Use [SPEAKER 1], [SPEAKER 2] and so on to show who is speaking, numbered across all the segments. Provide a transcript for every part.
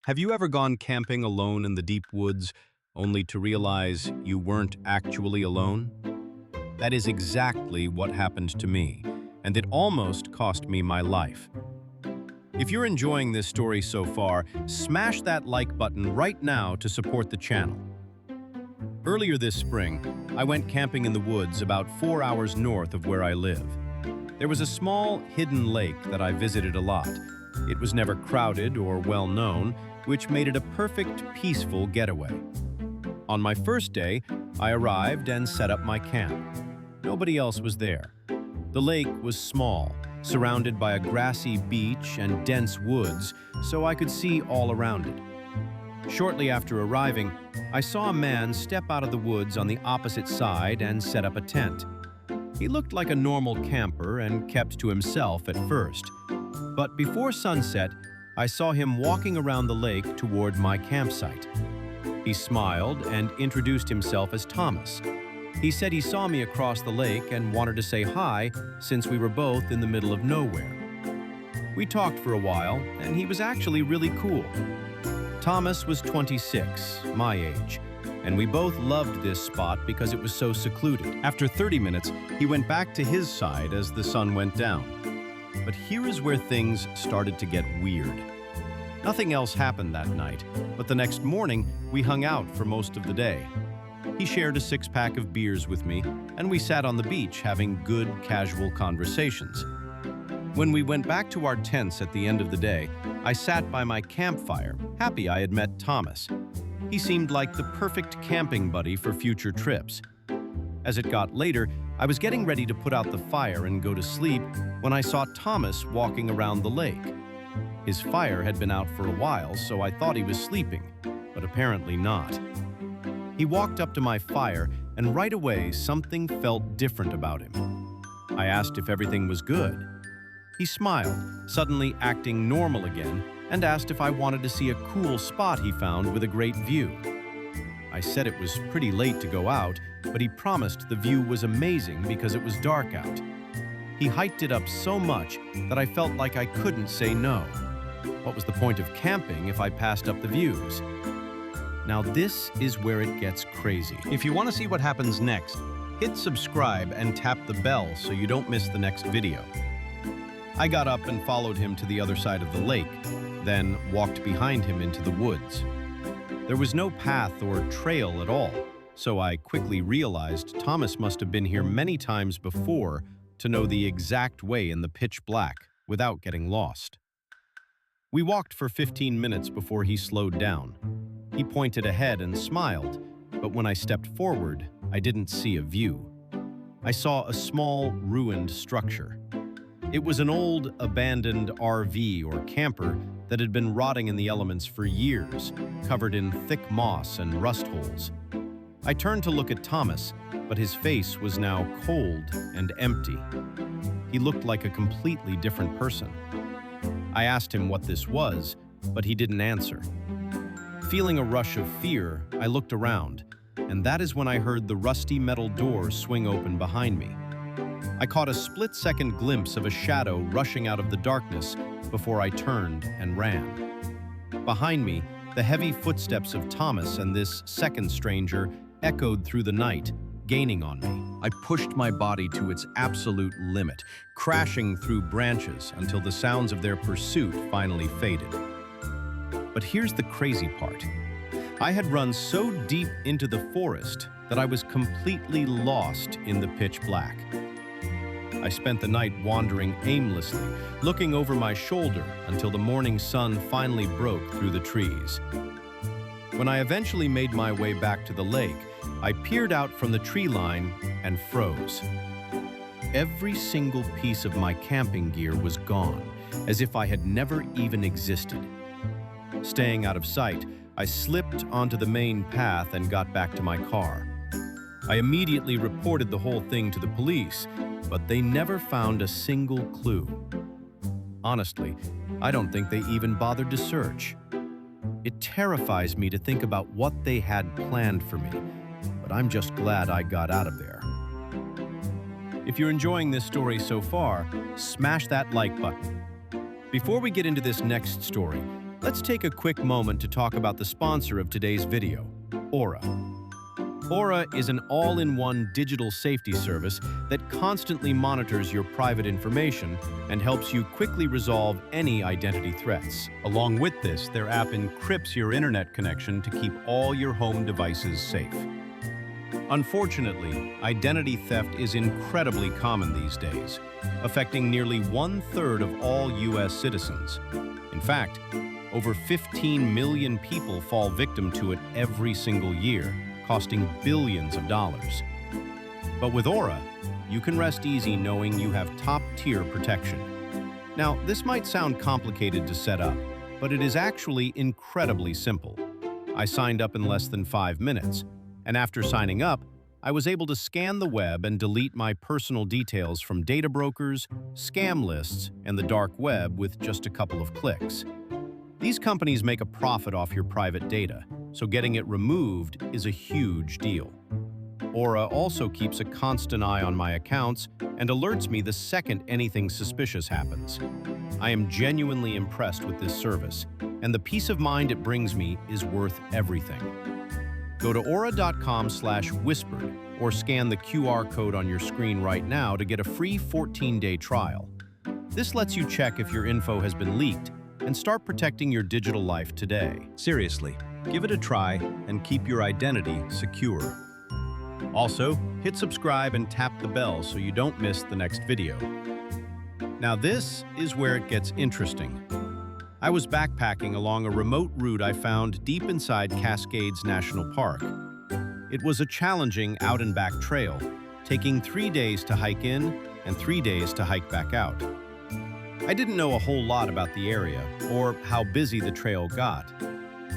[SPEAKER 1] Have you ever gone camping alone in the deep woods only to realize you weren't actually alone? That is exactly what happened to me, and it almost cost me my life. If you're enjoying this story so far, smash that like button right now to support the channel. Earlier this spring, I went camping in the woods about 4 hours north of where I live. There was a small, hidden lake that I visited a lot. It was never crowded or well-known, which made it a perfect, peaceful getaway. On my first day, I arrived and set up my camp. Nobody else was there. The lake was small, surrounded by a grassy beach and dense woods, so I could see all around it. Shortly after arriving, I saw a man step out of the woods on the opposite side and set up a tent. He looked like a normal camper and kept to himself at first. But before sunset, I saw him walking around the lake toward my campsite. He smiled and introduced himself as Thomas. He said he saw me across the lake and wanted to say hi since we were both in the middle of nowhere. We talked for a while, and he was actually really cool. Thomas was 26, my age, and we both loved this spot because it was so secluded. After 30 minutes, he went back to his side as the sun went down. But here is where things started to get weird. Nothing else happened that night, but the next morning, we hung out for most of the day. He shared a six-pack of beers with me, and we sat on the beach having good, casual conversations. When we went back to our tents at the end of the day, I sat by my campfire, happy I had met Thomas. He seemed like the perfect camping buddy for future trips. As it got later, I was getting ready to put out the fire and go to sleep when I saw Thomas walking around the lake. His fire had been out for a while, so I thought he was sleeping, but apparently not. He walked up to my fire, and right away something felt different about him. I asked if everything was good. He smiled, suddenly acting normal again, and asked if I wanted to see a cool spot he found with a great view. I said it was pretty late to go out, but he promised the view was amazing because it was dark out. He hyped it up so much that I felt like I couldn't say no. What was the point of camping if I passed up the views? Now this is where it gets crazy. If you want to see what happens next, hit subscribe and tap the bell so you don't miss the next video. I got up and followed him to the other side of the lake, then walked behind him into the woods. There was no path or trail at all, so I quickly realized Thomas must have been here many times before to know the exact way in the pitch black without getting lost. We walked for 15 minutes before he slowed down. He pointed ahead and smiled, but when I stepped forward, I didn't see a view. I saw a small, ruined structure. It was an old, abandoned RV or camper that had been rotting in the elements for years, covered in thick moss and rust holes. I turned to look at Thomas, but his face was now cold and empty. He looked like a completely different person. I asked him what this was, but he didn't answer. Feeling a rush of fear, I looked around, and that is when I heard the rusty metal door swing open behind me. I caught a split-second glimpse of a shadow rushing out of the darkness before I turned and ran. Behind me, the heavy footsteps of Thomas and this second stranger echoed through the night, gaining on me. I pushed my body to its absolute limit, crashing through branches until the sounds of their pursuit finally faded. But here's the crazy part. I had run so deep into the forest that I was completely lost in the pitch black. I spent the night wandering aimlessly, looking over my shoulder until the morning sun finally broke through the trees. When I eventually made my way back to the lake, I peered out from the tree line and froze. Every single piece of my camping gear was gone, as if I had never even existed. Staying out of sight, I slipped onto the main path and got back to my car. I immediately reported the whole thing to the police, but they never found a single clue. Honestly, I don't think they even bothered to search. It terrifies me to think about what they had planned for me, but I'm just glad I got out of there. If you're enjoying this story so far, smash that like button. Before we get into this next story, Let's take a quick moment to talk about the sponsor of today's video, Aura. Aura is an all-in-one digital safety service that constantly monitors your private information and helps you quickly resolve any identity threats. Along with this, their app encrypts your internet connection to keep all your home devices safe. Unfortunately, identity theft is incredibly common these days, affecting nearly 1/3 of all U.S. citizens. In fact, over 15 million people fall victim to it every single year, costing billions of dollars. But with Aura, you can rest easy knowing you have top-tier protection. Now, this might sound complicated to set up, but it is actually incredibly simple. I signed up in less than 5 minutes, and after signing up, I was able to scan the web and delete my personal details from data brokers, scam lists, and the dark web with just a couple of clicks. These companies make a profit off your private data, so getting it removed is a huge deal. Aura also keeps a constant eye on my accounts and alerts me the second anything suspicious happens. I am genuinely impressed with this service, and the peace of mind it brings me is worth everything. Go to aura.com/whispered or scan the QR code on your screen right now to get a free 14-day trial. This lets you check if your info has been leaked and start protecting your digital life today. Seriously, give it a try and keep your identity secure. Also, hit subscribe and tap the bell so you don't miss the next video. Now this is where it gets interesting. I was backpacking along a remote route I found deep inside Cascades National Park. It was a challenging out-and-back trail, taking 3 days to hike in and 3 days to hike back out. I didn't know a whole lot about the area or how busy the trail got,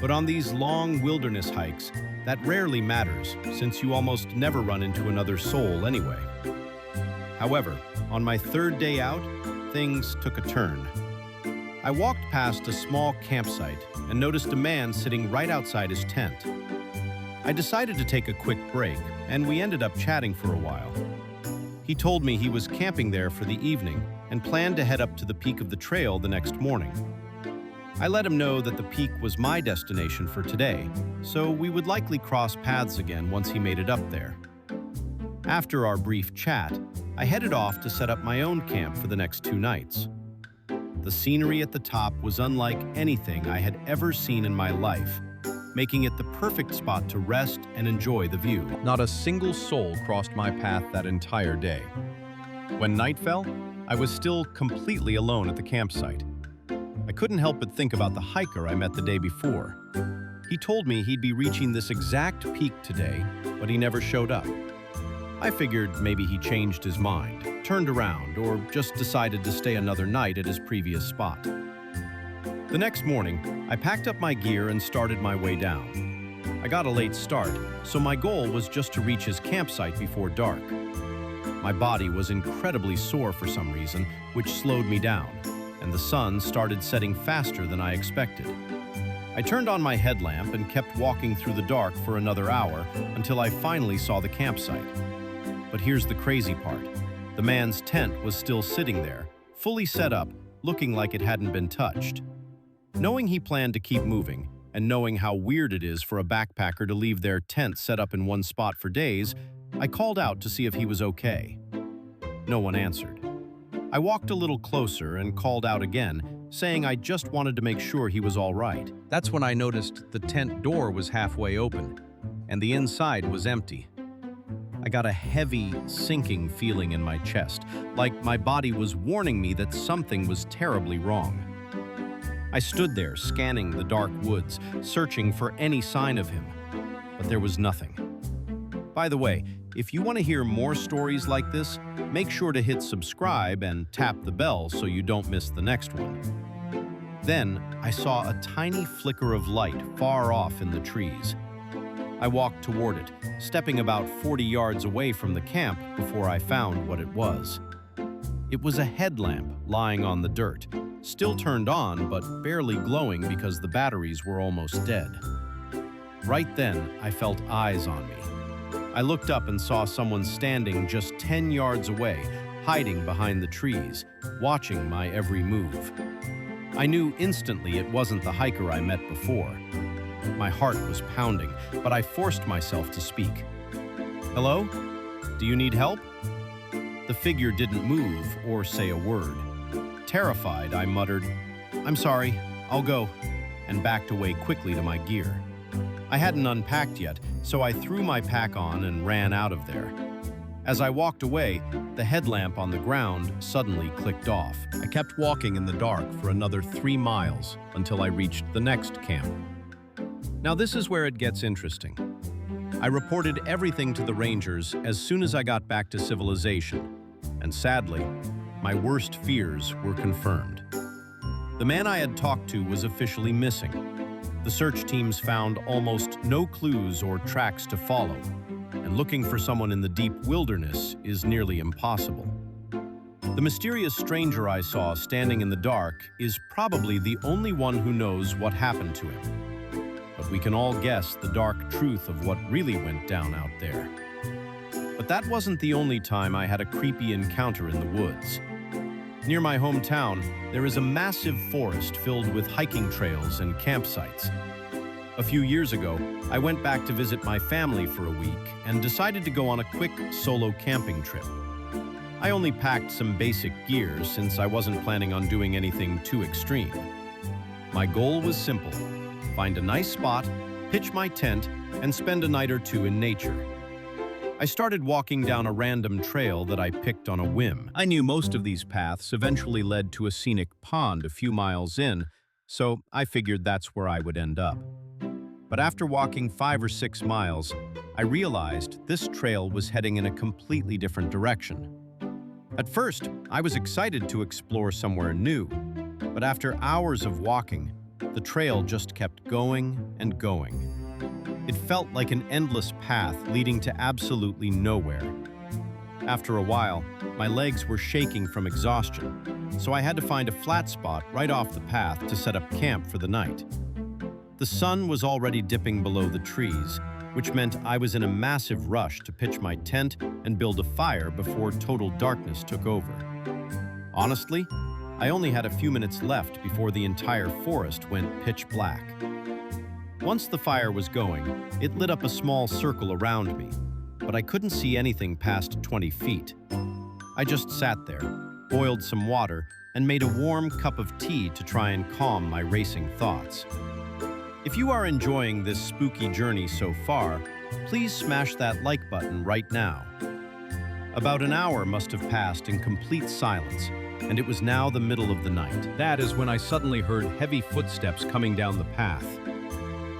[SPEAKER 1] but on these long wilderness hikes, that rarely matters since you almost never run into another soul anyway. However, on my 3rd day out, things took a turn. I walked past a small campsite and noticed a man sitting right outside his tent. I decided to take a quick break, and we ended up chatting for a while. He told me he was camping there for the evening and planned to head up to the peak of the trail the next morning. I let him know that the peak was my destination for today, so we would likely cross paths again once he made it up there. After our brief chat, I headed off to set up my own camp for the next 2 nights. The scenery at the top was unlike anything I had ever seen in my life, making it the perfect spot to rest and enjoy the view. Not a single soul crossed my path that entire day. When night fell, I was still completely alone at the campsite. I couldn't help but think about the hiker I met the day before. He told me he'd be reaching this exact peak today, but he never showed up. I figured maybe he changed his mind, turned around, or just decided to stay another night at his previous spot. The next morning, I packed up my gear and started my way down. I got a late start, so my goal was just to reach his campsite before dark. My body was incredibly sore for some reason, which slowed me down, and the sun started setting faster than I expected. I turned on my headlamp and kept walking through the dark for another hour until I finally saw the campsite. But here's the crazy part. The man's tent was still sitting there, fully set up, looking like it hadn't been touched. Knowing he planned to keep moving, and knowing how weird it is for a backpacker to leave their tent set up in one spot for days, I called out to see if he was okay. No one answered. I walked a little closer and called out again, saying I just wanted to make sure he was all right. That's when I noticed the tent door was halfway open, and the inside was empty. I got a heavy, sinking feeling in my chest, like my body was warning me that something was terribly wrong. I stood there, scanning the dark woods, searching for any sign of him, but there was nothing. By the way, if you want to hear more stories like this, make sure to hit subscribe and tap the bell so you don't miss the next one. Then, I saw a tiny flicker of light far off in the trees. I walked toward it, stepping about 40 yards away from the camp before I found what it was. It was a headlamp lying on the dirt, still turned on but barely glowing because the batteries were almost dead. Right then, I felt eyes on me. I looked up and saw someone standing just 10 yards away, hiding behind the trees, watching my every move. I knew instantly it wasn't the hiker I met before. My heart was pounding, but I forced myself to speak. "Hello? Do you need help?" The figure didn't move or say a word. Terrified, I muttered, "I'm sorry, I'll go," and backed away quickly to my gear. I hadn't unpacked yet, so I threw my pack on and ran out of there. As I walked away, the headlamp on the ground suddenly clicked off. I kept walking in the dark for another 3 miles until I reached the next camp. Now this is where it gets interesting. I reported everything to the rangers as soon as I got back to civilization, and sadly, my worst fears were confirmed. The man I had talked to was officially missing. The search teams found almost no clues or tracks to follow, and looking for someone in the deep wilderness is nearly impossible. The mysterious stranger I saw standing in the dark is probably the only one who knows what happened to him. But we can all guess the dark truth of what really went down out there. But that wasn't the only time I had a creepy encounter in the woods. Near my hometown, there is a massive forest filled with hiking trails and campsites. A few years ago, I went back to visit my family for a week and decided to go on a quick solo camping trip. I only packed some basic gear since I wasn't planning on doing anything too extreme. My goal was simple: find a nice spot, pitch my tent, and spend a night or two in nature. I started walking down a random trail that I picked on a whim. I knew most of these paths eventually led to a scenic pond a few miles in, so I figured that's where I would end up. But after walking 5 or 6 miles, I realized this trail was heading in a completely different direction. At first, I was excited to explore somewhere new, but after hours of walking, the trail just kept going and going. It felt like an endless path leading to absolutely nowhere. After a while, my legs were shaking from exhaustion, so I had to find a flat spot right off the path to set up camp for the night. The sun was already dipping below the trees, which meant I was in a massive rush to pitch my tent and build a fire before total darkness took over. Honestly, I only had a few minutes left before the entire forest went pitch black. Once the fire was going, it lit up a small circle around me, but I couldn't see anything past 20 feet. I just sat there, boiled some water, and made a warm cup of tea to try and calm my racing thoughts. If you are enjoying this spooky journey so far, please smash that like button right now. About an hour must have passed in complete silence, and it was now the middle of the night. That is when I suddenly heard heavy footsteps coming down the path.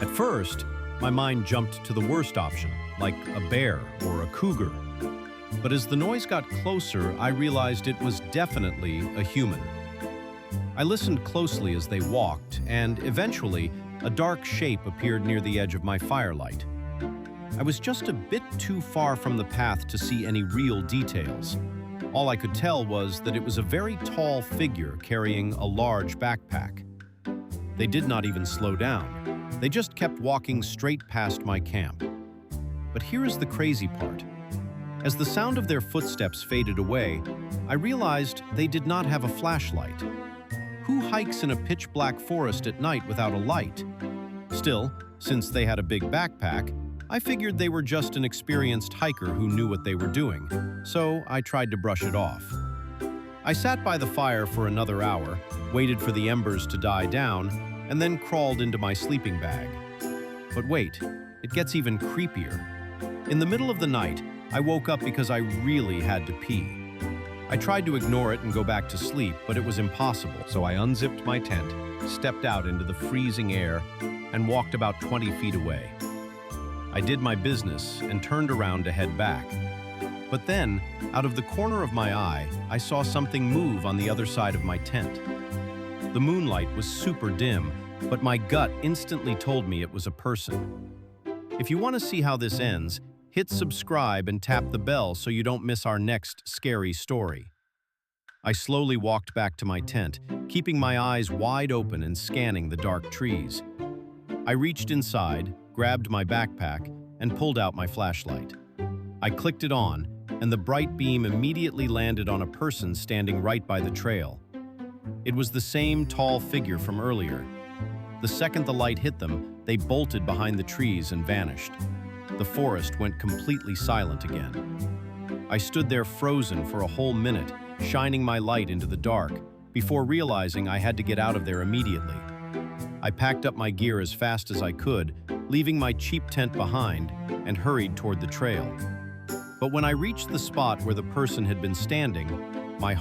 [SPEAKER 1] At first, my mind jumped to the worst option, like a bear or a cougar. But as the noise got closer, I realized it was definitely a human. I listened closely as they walked, and eventually, a dark shape appeared near the edge of my firelight. I was just a bit too far from the path to see any real details. All I could tell was that it was a very tall figure carrying a large backpack. They did not even slow down. They just kept walking straight past my camp. But here is the crazy part. As the sound of their footsteps faded away, I realized they did not have a flashlight. Who hikes in a pitch-black forest at night without a light? Still, since they had a big backpack, I figured they were just an experienced hiker who knew what they were doing, so I tried to brush it off. I sat by the fire for another hour, waited for the embers to die down, and then crawled into my sleeping bag. But wait, it gets even creepier. In the middle of the night, I woke up because I really had to pee. I tried to ignore it and go back to sleep, but it was impossible, so I unzipped my tent, stepped out into the freezing air, and walked about 20 feet away. I did my business and turned around to head back. But then, out of the corner of my eye, I saw something move on the other side of my tent. The moonlight was super dim, but my gut instantly told me it was a person. If you want to see how this ends, hit subscribe and tap the bell so you don't miss our next scary story. I slowly walked back to my tent, keeping my eyes wide open and scanning the dark trees. I reached inside, grabbed my backpack, and pulled out my flashlight. I clicked it on, and the bright beam immediately landed on a person standing right by the trail. It was the same tall figure from earlier. The second the light hit them, they bolted behind the trees and vanished. The forest went completely silent again. I stood there frozen for a whole minute, shining my light into the dark, before realizing I had to get out of there immediately. I packed up my gear as fast as I could, leaving my cheap tent behind, and hurried toward the trail. But when I reached the spot where the person had been standing, my heart